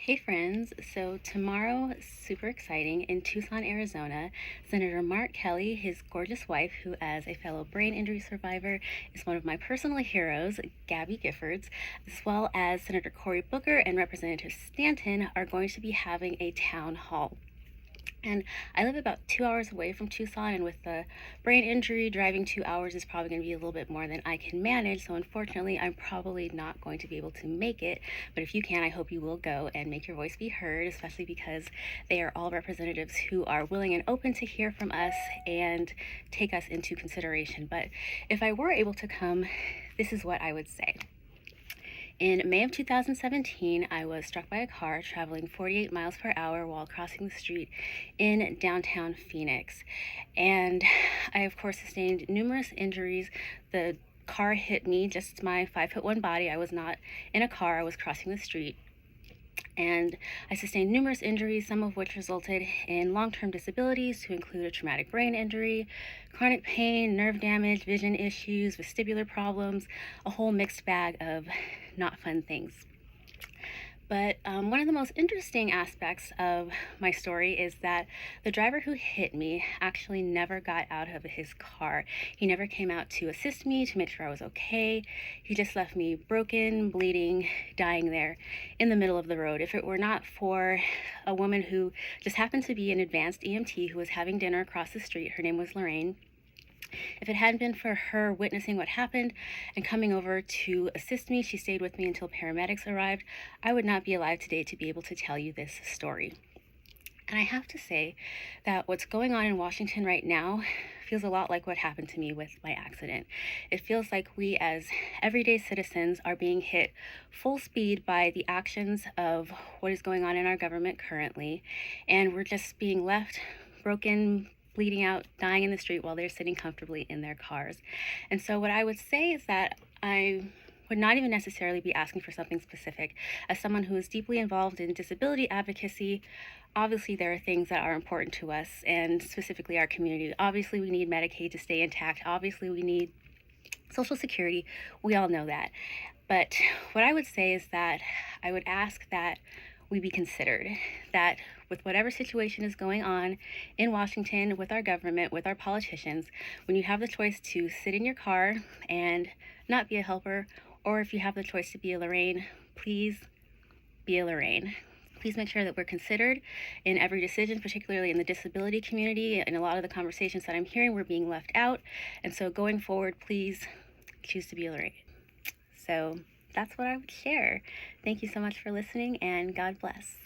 Hey friends, so tomorrow, super exciting, in Tucson, Arizona, Senator Mark Kelly, his gorgeous wife, who as a fellow brain injury survivor is one of my personal heroes, Gabby Giffords, as well as Senator Cory and Representative Stanton are going to be having a town hall. And I live about 2 hours away from Tucson, and with the brain injury, driving 2 hours is probably going to be a little bit more than I can manage. So, unfortunately, I'm probably not going to be able to make it. But if you can, I hope you will go and make your voice be heard, especially because they are all representatives who are willing and open to hear from us and take us into consideration. But if I were able to come, this is what I would say. In May of 2017, I was struck by a car traveling 48 miles per hour while crossing the street in downtown Phoenix. And I, of course, sustained numerous injuries. The car hit me, just my 5'1" body. I was not in a car, I was crossing the street. And I sustained numerous injuries, some of which resulted in long-term disabilities to include a traumatic brain injury, chronic pain, nerve damage, vision issues, vestibular problems, a whole mixed bag of not fun things. But one of the most interesting aspects of my story is that the driver who hit me actually never got out of his car. He never came out to assist me, to make sure I was okay. He just left me broken, bleeding, dying there in the middle of the road. If it were not for a woman who just happened to be an advanced EMT who was having dinner across the street, her name was Lorraine. If it hadn't been for her witnessing what happened and coming over to assist me, she stayed with me until paramedics arrived, I would not be alive today to be able to tell you this story. And I have to say that what's going on in Washington right now feels a lot like what happened to me with my accident. It feels like we as everyday citizens are being hit full speed by the actions of what is going on in our government currently, and we're just being left broken, bleeding out, dying in the street while they're sitting comfortably in their cars. And so what I would say is that I would not even necessarily be asking for something specific. As someone who is deeply involved in disability advocacy, obviously there are things that are important to us, and specifically our community. Obviously we need Medicaid to stay intact. Obviously we need Social Security. We all know that. But what I would say is that I would ask that we be considered, that with whatever situation is going on in Washington, with our government, with our politicians, when you have the choice to sit in your car and not be a helper, or if you have the choice to be a Lorraine, please be a Lorraine. Please make sure that we're considered in every decision, particularly in the disability community. In a lot of the conversations that I'm hearing, we're being left out. And so going forward, please choose to be a Lorraine. So that's what I would share. Thank you so much for listening, and God bless.